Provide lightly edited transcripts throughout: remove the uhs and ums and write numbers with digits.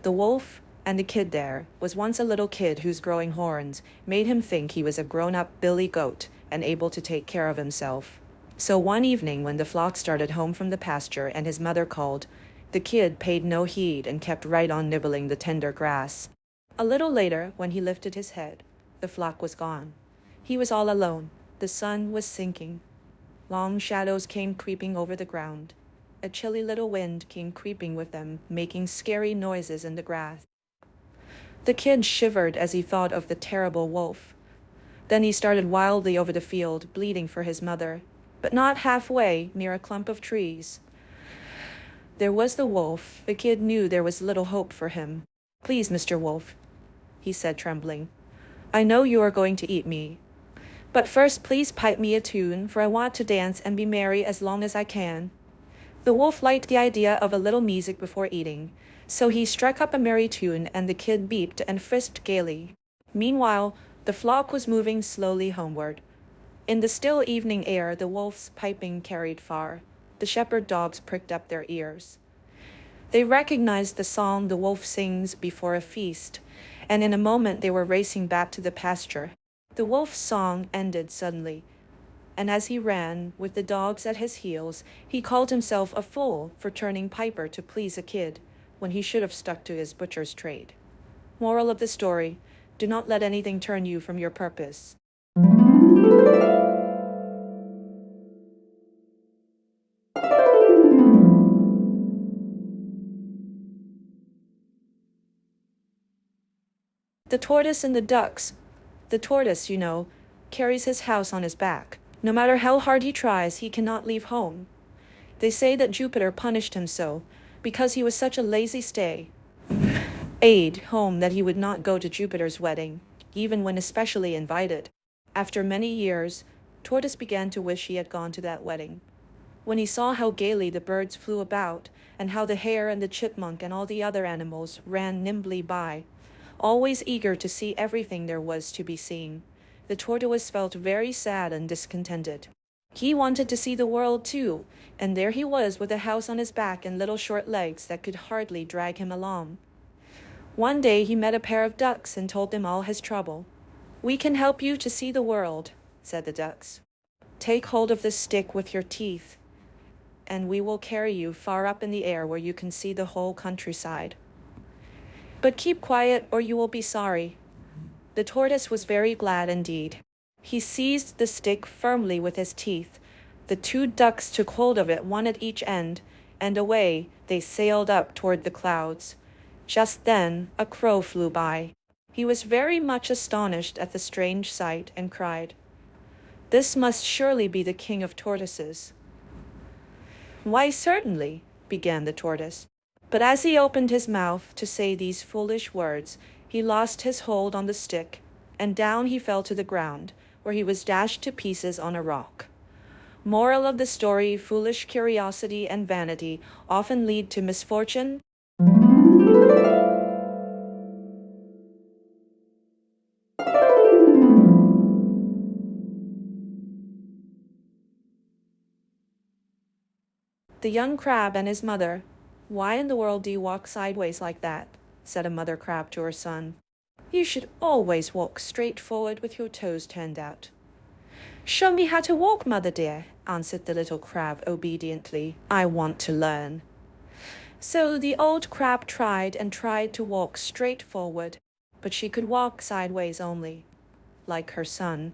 The wolf and the kid there was once a little kid whose growing horns made him think he was a grown-up billy goat and able to take care of himself. So one evening when the flock started home from the pasture and his mother called, the kid paid no heed and kept right on nibbling the tender grass. A little later, when he lifted his head, the flock was gone. He was all alone. The sun was sinking. Long shadows came creeping over the ground. A chilly little wind came creeping with them, making scary noises in the grass. The kid shivered as he thought of the terrible wolf. Then he started wildly over the field, bleating for his mother, but not halfway, near a clump of trees. There was the wolf. The kid knew there was little hope for him. "Please, Mr. Wolf," he said, trembling. "I know you are going to eat me. But first please pipe me a tune, for I want to dance and be merry as long as I can." The wolf liked the idea of a little music before eating, so he struck up a merry tune and the kid beeped and frisked gaily. Meanwhile, the flock was moving slowly homeward. In the still evening air, the wolf's piping carried far. The shepherd dogs pricked up their ears. They recognized the song the wolf sings before a feast, and in a moment they were racing back to the pasture. The wolf's song ended suddenly, and as he ran, with the dogs at his heels, he called himself a fool for turning piper to please a kid, when he should have stuck to his butcher's trade. Moral of the story: do not let anything turn you from your purpose. The tortoise and the ducks. The tortoise, carries his house on his back. No matter how hard he tries, he cannot leave home. They say that Jupiter punished him so, because he was such a lazy stay-at home that he would not go to Jupiter's wedding, even when especially invited. After many years, Tortoise began to wish he had gone to that wedding. When he saw how gaily the birds flew about, and how the hare and the chipmunk and all the other animals ran nimbly by, always eager to see everything there was to be seen, the tortoise felt very sad and discontented. He wanted to see the world too, and there he was with a house on his back and little short legs that could hardly drag him along. One day he met a pair of ducks and told them all his trouble. "We can help you to see the world," said the ducks. "Take hold of this stick with your teeth, and we will carry you far up in the air where you can see the whole countryside. But keep quiet or you will be sorry." The tortoise was very glad indeed. He seized the stick firmly with his teeth. The two ducks took hold of it, one at each end, and away they sailed up toward the clouds. Just then a crow flew by. He was very much astonished at the strange sight and cried, "This must surely be the king of tortoises." "Why, certainly," began the tortoise. But as he opened his mouth to say these foolish words, he lost his hold on the stick, and down he fell to the ground, where he was dashed to pieces on a rock. Moral of the story: foolish curiosity and vanity often lead to misfortune. The young crab and his mother. "Why in the world do you walk sideways like that?" said a mother crab to her son. "You should always walk straight forward with your toes turned out." "Show me how to walk, mother dear," answered the little crab obediently. "I want to learn." So the old crab tried and tried to walk straight forward, but she could walk sideways only, like her son.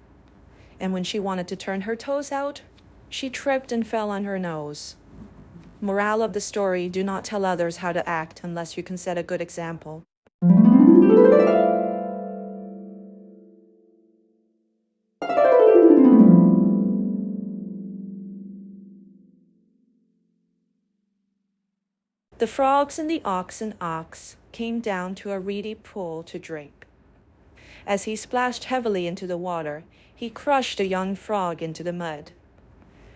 And when she wanted to turn her toes out, she tripped and fell on her nose. Morale of the story: do not tell others how to act unless you can set a good example. The frogs and the ox came down to a reedy pool to drink. As he splashed heavily into the water, he crushed a young frog into the mud.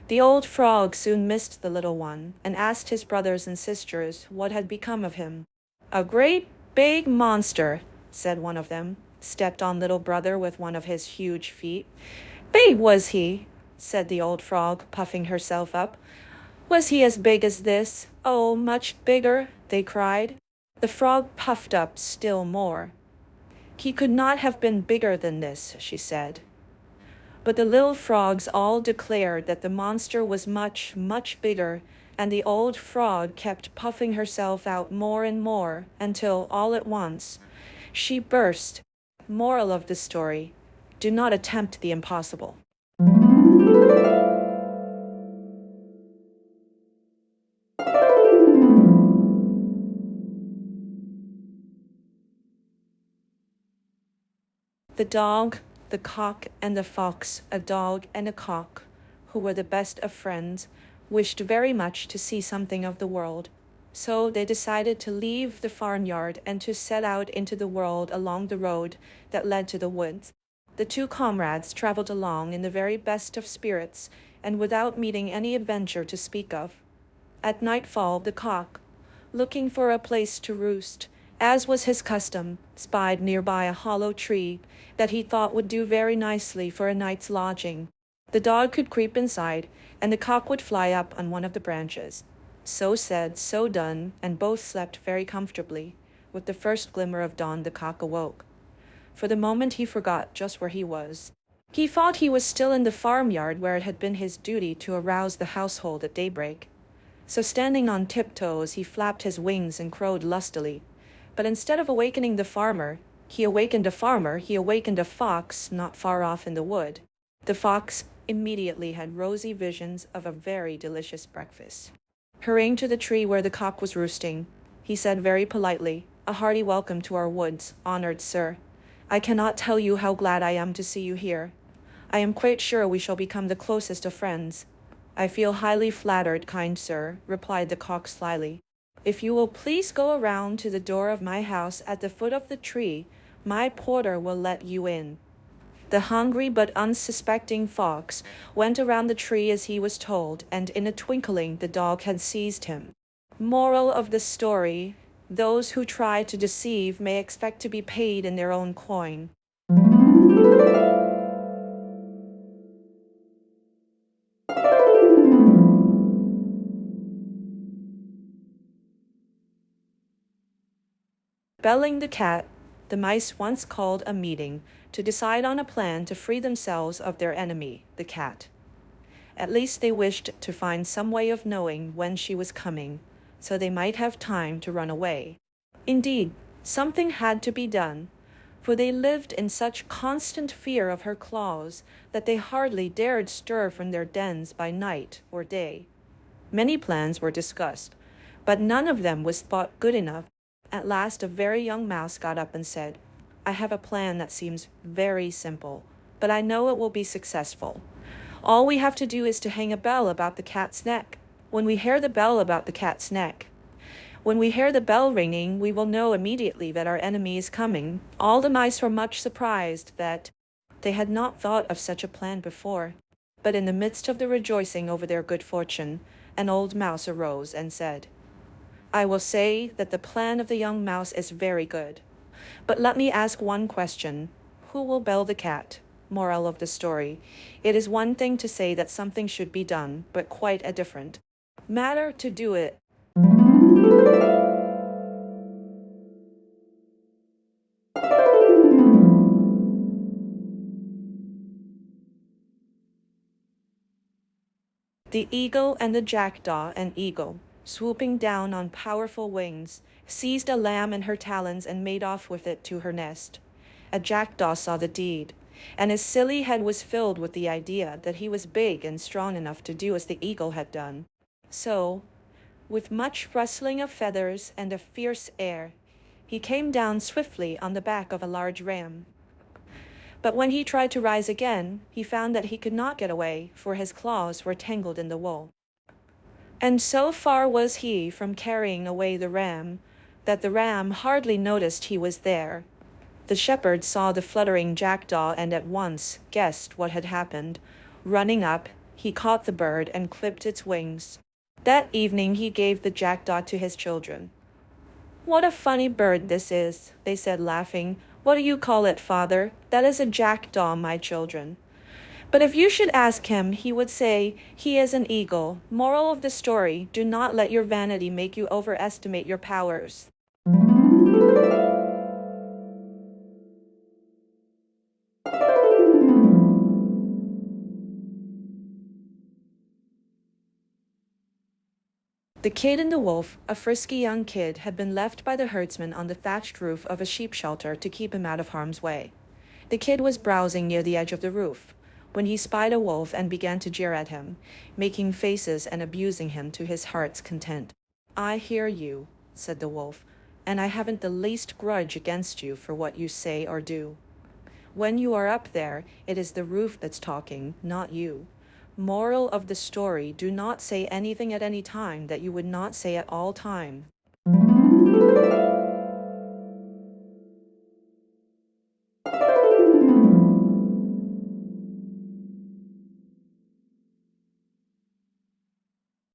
The old frog soon missed the little one and asked his brothers and sisters what had become of him. "A great big monster," said one of them, stepped on little brother with one of his huge feet. "Big was he," said the old frog, puffing herself up. "Was he as big as this?" "Oh, much bigger," they cried. The frog puffed up still more. He could not have been bigger than this, she said. But the little frogs all declared that the monster was much, much bigger, and the old frog kept puffing herself out more and more until, all at once, she burst. Moral of the story: do not attempt the impossible. The dog, the cock, and the fox, a dog and a cock, who were the best of friends, wished very much to see something of the world. So they decided to leave the farmyard and to set out into the world along the road that led to the woods. The two comrades traveled along in the very best of spirits and without meeting any adventure to speak of. At nightfall, the cock, looking for a place to roost, as was his custom, spied nearby a hollow tree that he thought would do very nicely for a night's lodging. The dog could creep inside, and the cock would fly up on one of the branches. So said, so done, and both slept very comfortably. With the first glimmer of dawn, the cock awoke. For the moment he forgot just where he was. He thought he was still in the farmyard where it had been his duty to arouse the household at daybreak. So standing on tiptoes, he flapped his wings and crowed lustily. But instead of awakening the farmer, he awakened a fox not far off in the wood. The fox immediately had rosy visions of a very delicious breakfast. Hurrying to the tree where the cock was roosting, he said very politely, "A hearty welcome to our woods, honored sir. I cannot tell you how glad I am to see you here. I am quite sure we shall become the closest of friends." "I feel highly flattered, kind sir," replied the cock slyly. "If you will please go around to the door of my house at the foot of the tree, my porter will let you in." The hungry but unsuspecting fox went around the tree as he was told, and in a twinkling the dog had seized him. Moral of the story: those who try to deceive may expect to be paid in their own coin. Belling the cat, the mice once called a meeting to decide on a plan to free themselves of their enemy, the cat. At least they wished to find some way of knowing when she was coming, so they might have time to run away. Indeed, something had to be done, for they lived in such constant fear of her claws that they hardly dared stir from their dens by night or day. Many plans were discussed, but none of them was thought good enough. At last a very young mouse got up and said, "I have a plan that seems very simple, but I know it will be successful. All we have to do is to hang a bell about the cat's neck. When we hear the bell ringing, we will know immediately that our enemy is coming." All the mice were much surprised that they had not thought of such a plan before. But in the midst of the rejoicing over their good fortune, an old mouse arose and said, "I will say that the plan of the young mouse is very good. But let me ask one question. Who will bell the cat?" Moral of the story: it is one thing to say that something should be done, but quite a different matter to do it. The eagle and the jackdaw. An eagle, swooping down on powerful wings, seized a lamb in her talons and made off with it to her nest. A jackdaw saw the deed, and his silly head was filled with the idea that he was big and strong enough to do as the eagle had done. So, with much rustling of feathers and a fierce air, he came down swiftly on the back of a large ram. But when he tried to rise again, he found that he could not get away, for his claws were tangled in the wool. And so far was he from carrying away the ram, that the ram hardly noticed he was there. The shepherd saw the fluttering jackdaw and at once guessed what had happened. Running up, he caught the bird and clipped its wings. That evening he gave the jackdaw to his children. "What a funny bird this is," they said, laughing. "What do you call it, father?" "That is a jackdaw, my children." But if you should ask him, he would say, "He is an eagle." Moral of the story: do not let your vanity make you overestimate your powers. The kid and the wolf, a frisky young kid, had been left by the herdsman on the thatched roof of a sheep shelter to keep him out of harm's way. The kid was browsing near the edge of the roof when he spied a wolf and began to jeer at him, making faces and abusing him to his heart's content. "I hear you," said the wolf, "and I haven't the least grudge against you for what you say or do. When you are up there, it is the roof that's talking, not you. Moral of the story: do not say anything at any time that you would not say at all time."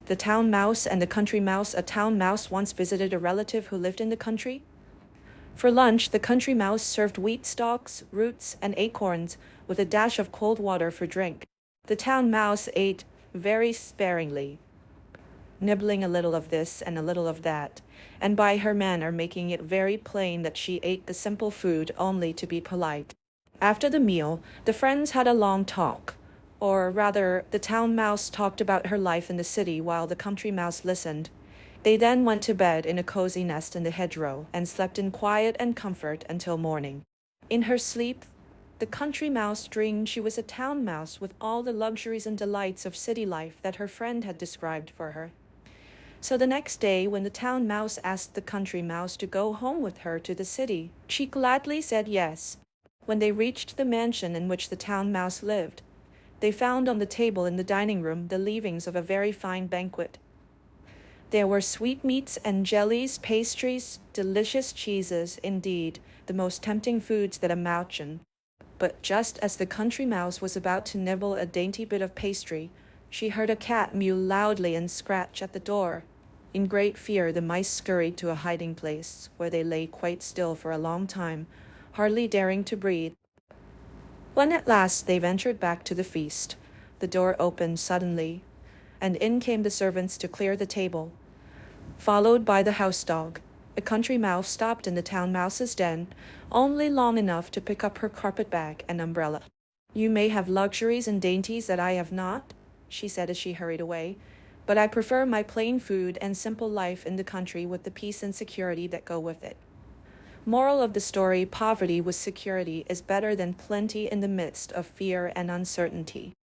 The Town Mouse and the Country Mouse. A town mouse once visited a relative who lived in the country. For lunch, the country mouse served wheat stalks, roots, and acorns with a dash of cold water for drink. The town mouse ate very sparingly, nibbling a little of this and a little of that, and by her manner making it very plain that she ate the simple food only to be polite. After the meal, the friends had a long talk. Or rather, the town mouse talked about her life in the city while the country mouse listened. They then went to bed in a cozy nest in the hedgerow and slept in quiet and comfort until morning. In her sleep, the country mouse dreamed she was a town mouse with all the luxuries and delights of city life that her friend had described for her. So the next day, when the town mouse asked the country mouse to go home with her to the city, she gladly said yes. When they reached the mansion in which the town mouse lived, they found on the table in the dining room the leavings of a very fine banquet. There were sweetmeats and jellies, pastries, delicious cheeses, indeed, the most tempting foods that a mouse. But just as the country mouse was about to nibble a dainty bit of pastry, she heard a cat mew loudly and scratch at the door. In great fear, the mice scurried to a hiding place, where they lay quite still for a long time, hardly daring to breathe. When at last they ventured back to the feast, the door opened suddenly, and in came the servants to clear the table, followed by the house dog. A country mouse stopped in the town mouse's den, only long enough to pick up her carpet bag and umbrella. "You may have luxuries and dainties that I have not," she said as she hurried away, "but I prefer my plain food and simple life in the country with the peace and security that go with it." Moral of the story: poverty with security is better than plenty in the midst of fear and uncertainty.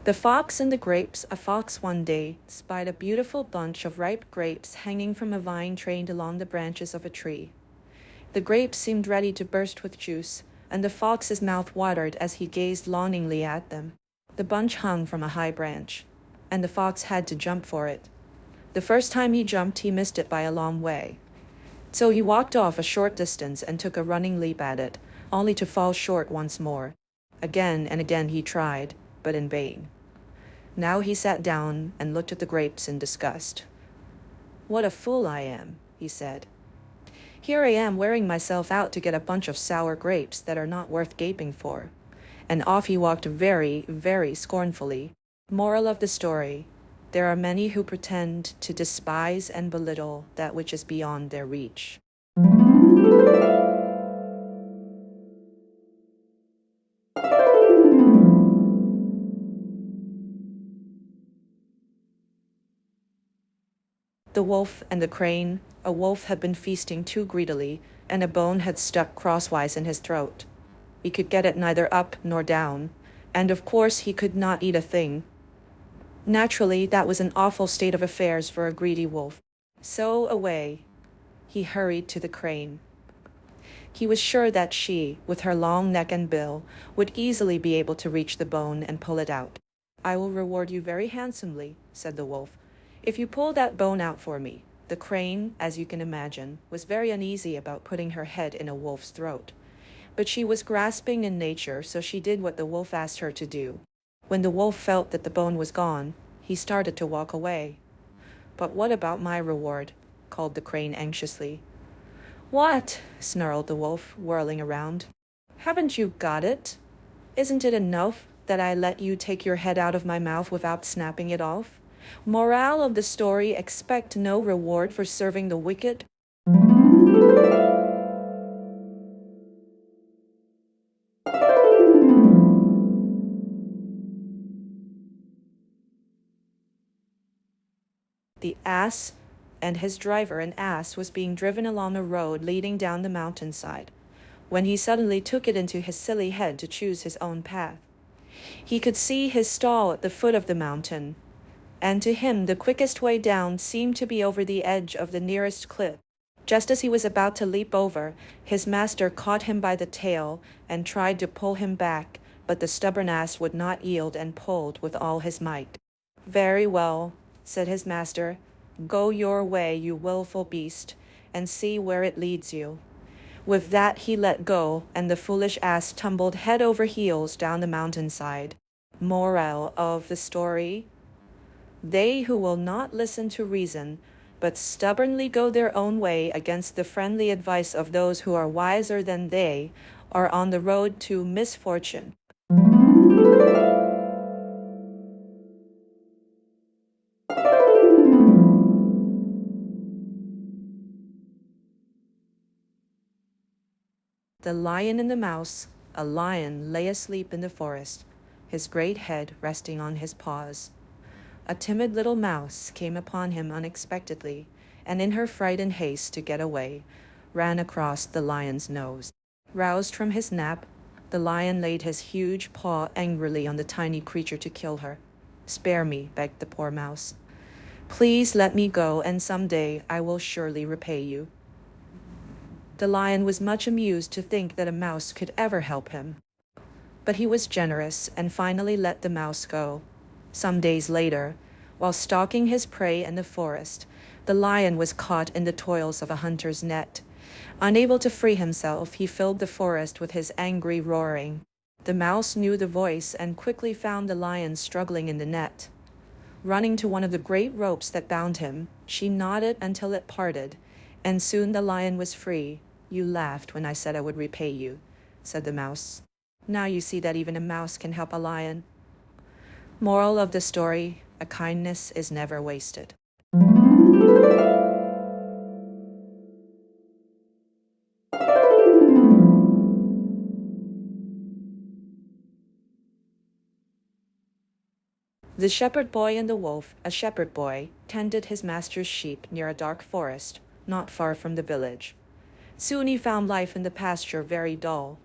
The Fox and the Grapes. A fox one day spied a beautiful bunch of ripe grapes hanging from a vine trained along the branches of a tree. The grapes seemed ready to burst with juice, and the fox's mouth watered as he gazed longingly at them. The bunch hung from a high branch, and the fox had to jump for it. The first time he jumped, he missed it by a long way. So he walked off a short distance and took a running leap at it, only to fall short once more. Again and again he tried, but in vain. Now he sat down and looked at the grapes in disgust. "What a fool I am," he said. "Here I am wearing myself out to get a bunch of sour grapes that are not worth gaping for." And off he walked very, very scornfully. Moral of the story: there are many who pretend to despise and belittle that which is beyond their reach. The Wolf and the Crane. A wolf had been feasting too greedily, and a bone had stuck crosswise in his throat. He could get it neither up nor down, and of course he could not eat a thing. Naturally, that was an awful state of affairs for a greedy wolf. So away he hurried to the Crane. He was sure that she, with her long neck and bill, would easily be able to reach the bone and pull it out. "I will reward you very handsomely," said the wolf, "if you pull that bone out for me." The Crane, as you can imagine, was very uneasy about putting her head in a wolf's throat. But she was grasping in nature, so she did what the wolf asked her to do. When the wolf felt that the bone was gone, he started to walk away. "But what about my reward?" called the Crane anxiously. "What?" snarled the wolf, whirling around. Haven't you got it? Isn't it enough that I let you take your head out of my mouth without snapping it off? Morale of the story: expect no reward for serving the wicked. The ass and his driver. An ass was being driven along a road leading down the mountainside, when he suddenly took it into his silly head to choose his own path. He could see his stall at the foot of the mountain, and to him the quickest way down seemed to be over the edge of the nearest cliff. Just as he was about to leap over, his master caught him by the tail and tried to pull him back, but the stubborn ass would not yield and pulled with all his might. "Very well," said his master, "go your way, you willful beast, and see where it leads you." With that he let go, and the foolish ass tumbled head over heels down the mountainside. Moral of the story: they who will not listen to reason, but stubbornly go their own way against the friendly advice of those who are wiser than they, are on the road to misfortune. The Lion and the Mouse. A lion lay asleep in the forest, his great head resting on his paws. A timid little mouse came upon him unexpectedly, and in her fright and haste to get away, ran across the lion's nose. Roused from his nap, the lion laid his huge paw angrily on the tiny creature to kill her. "Spare me," begged the poor mouse. "Please let me go, and some day I will surely repay you." The lion was much amused to think that a mouse could ever help him, but he was generous and finally let the mouse go. Some days later, while stalking his prey in the forest, the lion was caught in the toils of a hunter's net. Unable to free himself, he filled the forest with his angry roaring. The mouse knew the voice and quickly found the lion struggling in the net. Running to one of the great ropes that bound him, she knotted it until it parted, and soon the lion was free. "You laughed when I said I would repay you," said the mouse. "Now you see that even a mouse can help a lion." Moral of the story: a kindness is never wasted. The Shepherd Boy and the Wolf. A shepherd boy tended his master's sheep near a dark forest, not far from the village. Soon he found life in the pasture very dull.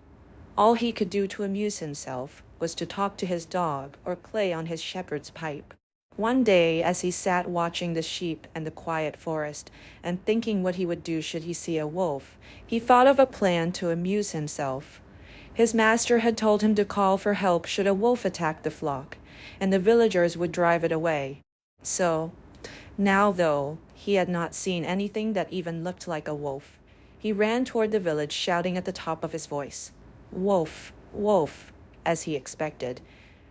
All he could do to amuse himself was to talk to his dog or play on his shepherd's pipe. One day, as he sat watching the sheep and the quiet forest, and thinking what he would do should he see a wolf, he thought of a plan to amuse himself. His master had told him to call for help should a wolf attack the flock, and the villagers would drive it away. So, now though he had not seen anything that even looked like a wolf, he ran toward the village shouting at the top of his voice, "Wolf, wolf," as he expected.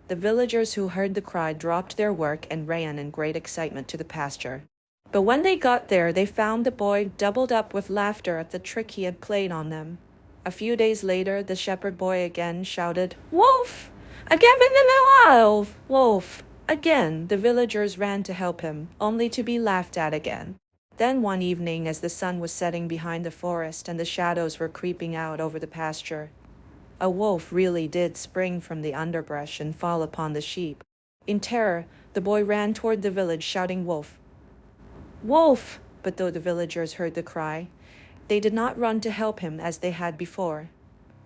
The villagers who heard the cry dropped their work and ran in great excitement to the pasture. But when they got there, they found the boy doubled up with laughter at the trick he had played on them. A few days later, the shepherd boy again shouted, "Wolf! Again in the wild! Wolf!" Again, the villagers ran to help him, only to be laughed at again. Then one evening, as the sun was setting behind the forest and the shadows were creeping out over the pasture, a wolf really did spring from the underbrush and fall upon the sheep. In terror, the boy ran toward the village, shouting, "Wolf! Wolf!" But though the villagers heard the cry, they did not run to help him as they had before.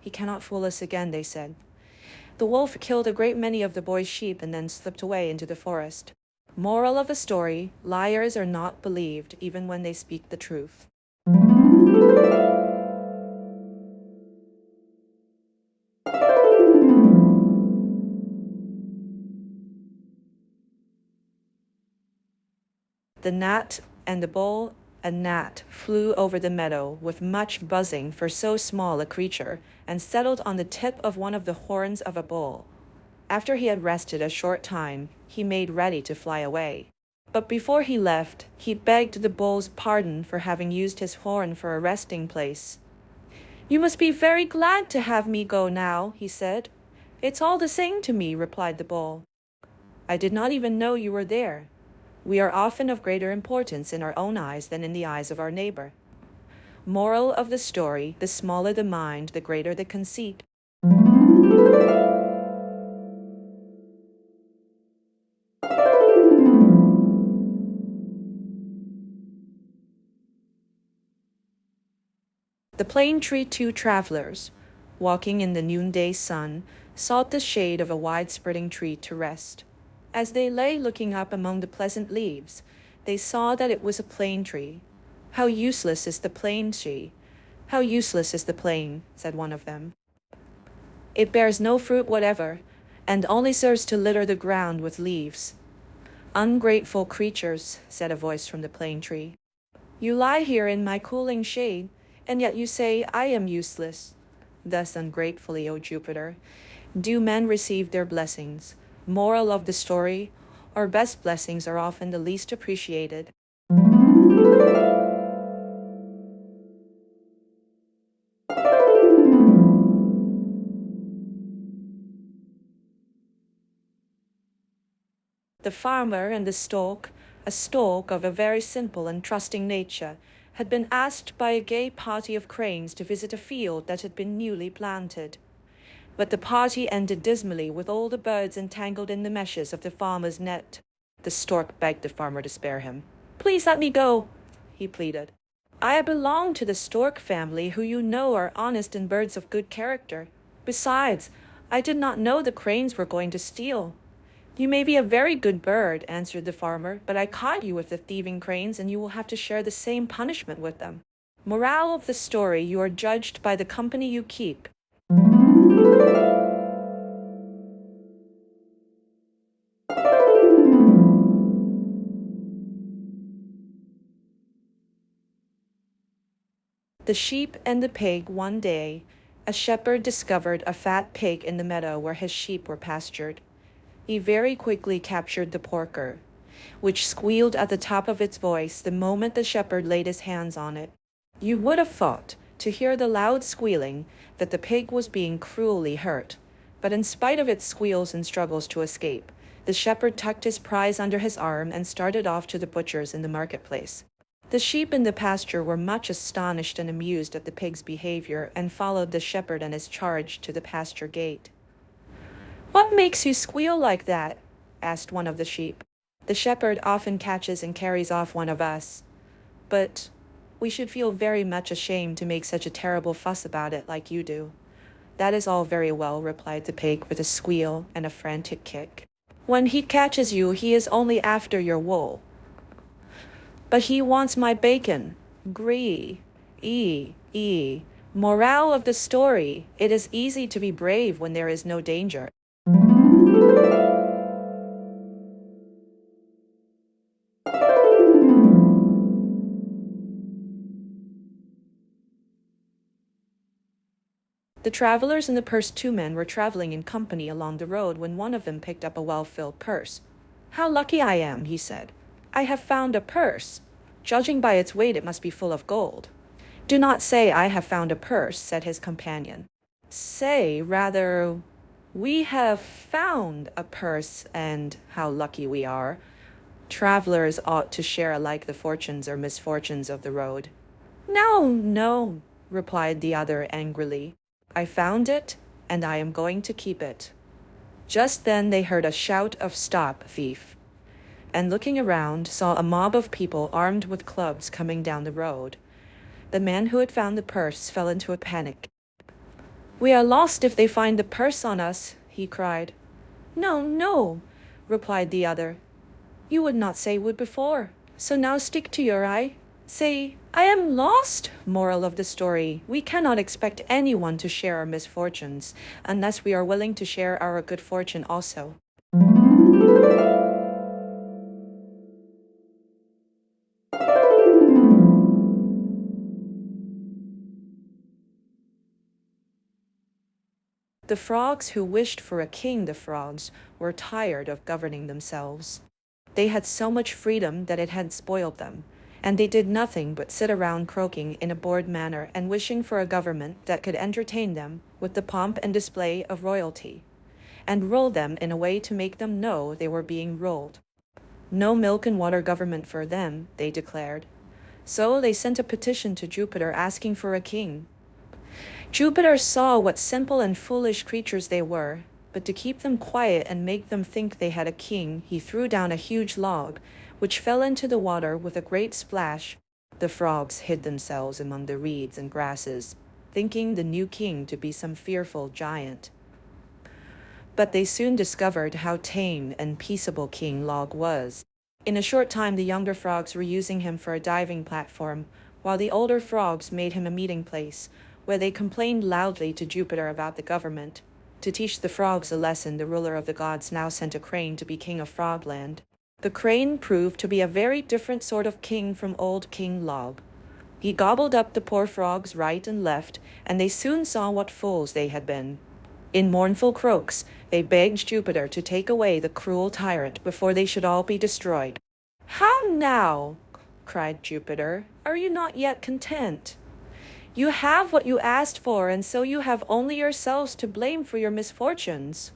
"He cannot fool us again," they said. The wolf killed a great many of the boy's sheep and then slipped away into the forest. Moral of the story: liars are not believed even when they speak the truth. The Gnat and the Bull. A gnat flew over the meadow with much buzzing for so small a creature, and settled on the tip of one of the horns of a bull. After he had rested a short time, he made ready to fly away. But before he left, he begged the bull's pardon for having used his horn for a resting place. You must be very glad to have me go now, he said. It's all the same to me, replied the bull. I did not even know you were there. We are often of greater importance in our own eyes than in the eyes of our neighbor. Moral of the story, the smaller the mind, the greater the conceit. The plane tree two travelers, walking in the noonday sun, sought the shade of a wide-spreading tree to rest. As they lay looking up among the pleasant leaves, they saw that it was a plane tree. How useless is the plane tree! How useless is the plane, said one of them. It bears no fruit whatever, and only serves to litter the ground with leaves. Ungrateful creatures, said a voice from the plane tree. You lie here in my cooling shade, and yet you say I am useless. Thus ungratefully, O Jupiter, do men receive their blessings. Moral of the story, our best blessings are often the least appreciated. The farmer and the stork, a stork of a very simple and trusting nature, had been asked by a gay party of cranes to visit a field that had been newly planted. But the party ended dismally with all the birds entangled in the meshes of the farmer's net. The stork begged the farmer to spare him. Please let me go, he pleaded. I belong to the stork family, who you know are honest and birds of good character. Besides, I did not know the cranes were going to steal. You may be a very good bird, answered the farmer, but I caught you with the thieving cranes, and you will have to share the same punishment with them. Moral of the story, you are judged by the company you keep. The sheep and the pig. One day, a shepherd discovered a fat pig in the meadow where his sheep were pastured. He very quickly captured the porker, which squealed at the top of its voice the moment the shepherd laid his hands on it. You would have thought, to hear the loud squealing, that the pig was being cruelly hurt. But in spite of its squeals and struggles to escape, the shepherd tucked his prize under his arm and started off to the butcher's in the marketplace. The sheep in the pasture were much astonished and amused at the pig's behavior and followed the shepherd and his charge to the pasture gate. What makes you squeal like that? Asked one of the sheep. The shepherd often catches and carries off one of us. But we should feel very much ashamed to make such a terrible fuss about it like you do. That is all very well, replied the pig with a squeal and a frantic kick. When he catches you, he is only after your wool. But he wants my bacon. Gree. Moral of the story, it is easy to be brave when there is no danger. The travelers and the pursed two men were traveling in company along the road when one of them picked up a well-filled purse. How lucky I am, he said. I have found a purse. Judging by its weight, it must be full of gold. Do not say I have found a purse, said his companion. Say, rather, we have found a purse, and how lucky we are. Travelers ought to share alike the fortunes or misfortunes of the road. No, replied the other angrily. I found it, and I am going to keep it. Just then they heard a shout of "Stop, thief!" and looking around saw a mob of people armed with clubs coming down the road. The man who had found the purse fell into a panic. We are lost if they find the purse on us, he cried. No, replied the other. You would not say would before, so now stick to your eye. Say, I am lost. Moral of the story, we cannot expect anyone to share our misfortunes unless we are willing to share our good fortune also. The frogs who wished for a king, the frogs, were tired of governing themselves. They had so much freedom that it had spoiled them, and they did nothing but sit around croaking in a bored manner and wishing for a government that could entertain them with the pomp and display of royalty, and rule them in a way to make them know they were being ruled. No milk and water government for them, they declared. So they sent a petition to Jupiter asking for a king. Jupiter saw what simple and foolish creatures they were, but to keep them quiet and make them think they had a king, he threw down a huge log, which fell into the water with a great splash. The frogs hid themselves among the reeds and grasses, thinking the new king to be some fearful giant. But they soon discovered how tame and peaceable King Log was. In a short time, the younger frogs were using him for a diving platform, while the older frogs made him a meeting place, where they complained loudly to Jupiter about the government. To teach the frogs a lesson, the ruler of the gods now sent a crane to be king of Frogland. The crane proved to be a very different sort of king from old King Log. He gobbled up the poor frogs right and left, and they soon saw what fools they had been. In mournful croaks, they begged Jupiter to take away the cruel tyrant before they should all be destroyed. "How now?" cried Jupiter. "Are you not yet content? You have what you asked for, and so you have only yourselves to blame for your misfortunes.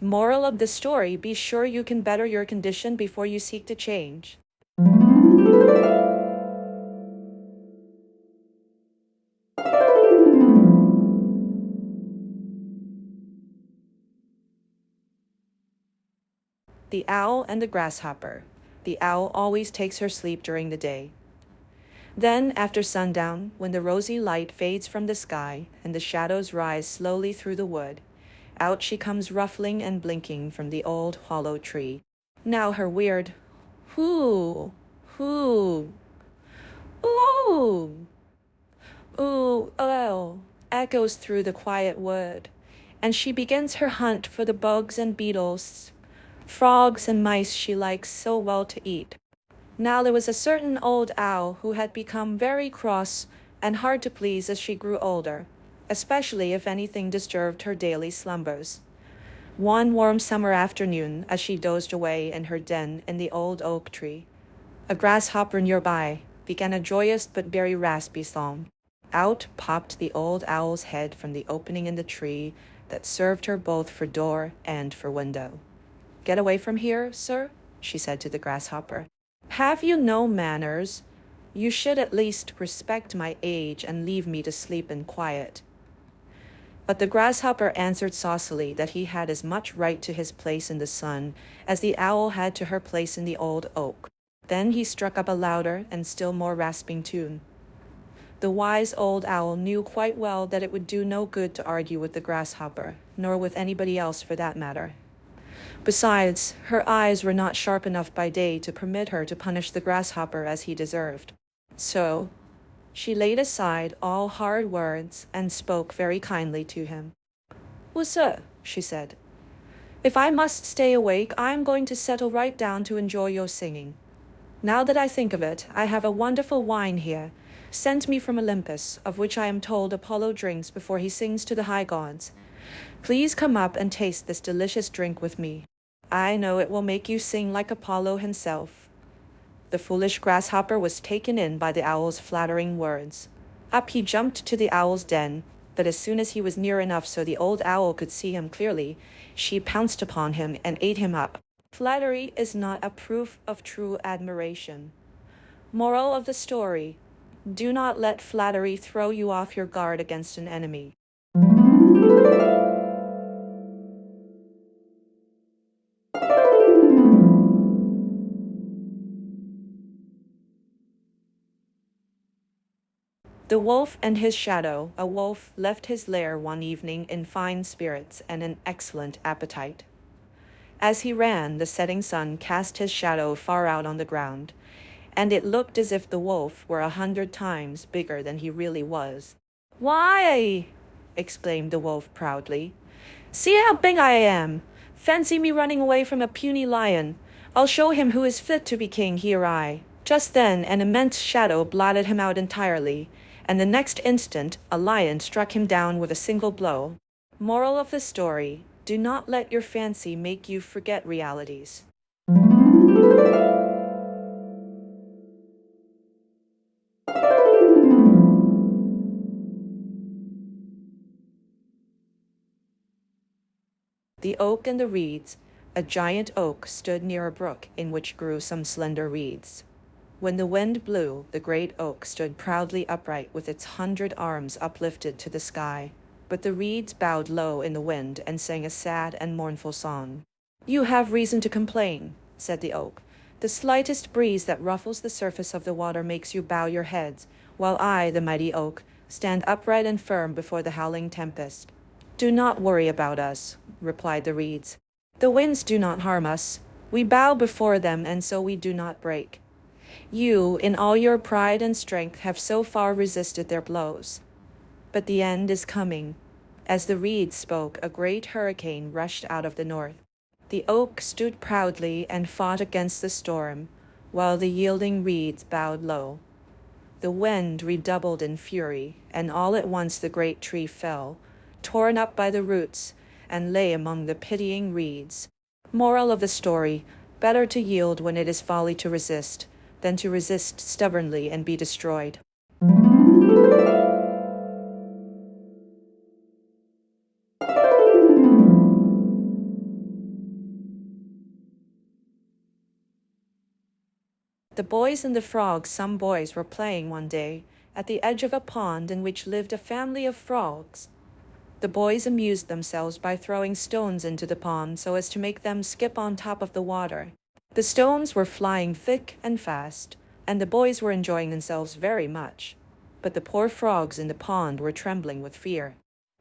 Moral of the story, be sure you can better your condition before you seek to change." The Owl and the Grasshopper. The owl always takes her sleep during the day. Then, after sundown, when the rosy light fades from the sky and the shadows rise slowly through the wood, out she comes ruffling and blinking from the old hollow tree. Now her weird "hoo, hoo, ooh, ooh, oh" echoes through the quiet wood, and she begins her hunt for the bugs and beetles, frogs and mice she likes so well to eat. Now there was a certain old owl who had become very cross and hard to please as she grew older, especially if anything disturbed her daily slumbers. One warm summer afternoon, as she dozed away in her den in the old oak tree, a grasshopper nearby began a joyous but very raspy song. Out popped the old owl's head from the opening in the tree that served her both for door and for window. "Get away from here, sir," she said to the grasshopper. "Have you no manners? You should at least respect my age and leave me to sleep in quiet." But the grasshopper answered saucily that he had as much right to his place in the sun as the owl had to her place in the old oak. Then he struck up a louder and still more rasping tune. The wise old owl knew quite well that it would do no good to argue with the grasshopper, nor with anybody else for that matter. Besides, her eyes were not sharp enough by day to permit her to punish the grasshopper as he deserved. So she laid aside all hard words and spoke very kindly to him. "Well, sir," she said, "if I must stay awake, I am going to settle right down to enjoy your singing. Now that I think of it, I have a wonderful wine here, sent me from Olympus, of which I am told Apollo drinks before he sings to the high gods. Please come up and taste this delicious drink with me. I know it will make you sing like Apollo himself." The foolish grasshopper was taken in by the owl's flattering words. Up he jumped to the owl's den, but as soon as he was near enough so the old owl could see him clearly, she pounced upon him and ate him up. Flattery is not a proof of true admiration. Moral of the story: do not let flattery throw you off your guard against an enemy. The Wolf and his Shadow. A wolf left his lair one evening in fine spirits and an excellent appetite. As he ran, the setting sun cast his shadow far out on the ground, and it looked as if the wolf were 100 times bigger than he really was. "Why!" exclaimed the wolf proudly. "See how big I am! Fancy me running away from a puny lion! I'll show him who is fit to be king, he or I." Just then an immense shadow blotted him out entirely, and the next instant a lion struck him down with a single blow. Moral of the story: do not let your fancy make you forget realities. 。The oak and the reeds. A giant oak stood near a brook in which grew some slender reeds. When the wind blew, the great oak stood proudly upright with its 100 arms uplifted to the sky. But the reeds bowed low in the wind and sang a sad and mournful song. "You have reason to complain," said the oak. "The slightest breeze that ruffles the surface of the water makes you bow your heads, while I, the mighty oak, stand upright and firm before the howling tempest." "Do not worry about us," replied the reeds. "The winds do not harm us. We bow before them, and so we do not break. You, in all your pride and strength, have so far resisted their blows. But the end is coming." As the reeds spoke, a great hurricane rushed out of the north. The oak stood proudly and fought against the storm, while the yielding reeds bowed low. The wind redoubled in fury, and all at once the great tree fell, torn up by the roots, and lay among the pitying reeds. Moral of the story: better to yield when it is folly to resist, than to resist stubbornly and be destroyed. The boys and the frogs. Some boys were playing one day at the edge of a pond in which lived a family of frogs. The boys amused themselves by throwing stones into the pond so as to make them skip on top of the water. The stones were flying thick and fast, and the boys were enjoying themselves very much. But the poor frogs in the pond were trembling with fear.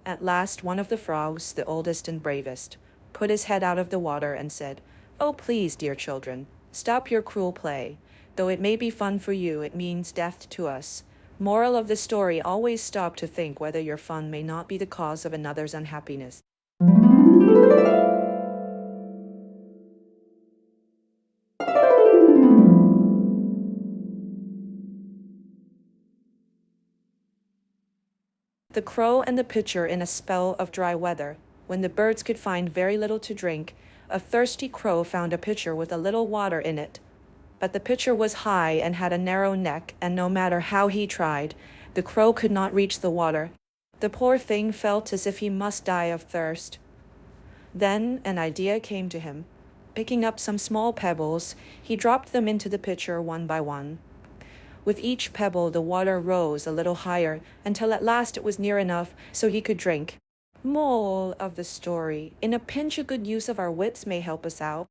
At last one of the frogs, the oldest and bravest, put his head out of the water and said, "Oh, please, dear children, stop your cruel play. Though it may be fun for you, it means death to us. Moral of the story: always stop to think whether your fun may not be the cause of another's unhappiness." The crow and the pitcher. In a spell of dry weather, when the birds could find very little to drink, a thirsty crow found a pitcher with a little water in it. But the pitcher was high and had a narrow neck, and no matter how he tried, the crow could not reach the water. The poor thing felt as if he must die of thirst. Then an idea came to him. Picking up some small pebbles, he dropped them into the pitcher one by one. With each pebble, the water rose a little higher, until at last it was near enough so he could drink. Moral of the story: in a pinch, a good use of our wits may help us out.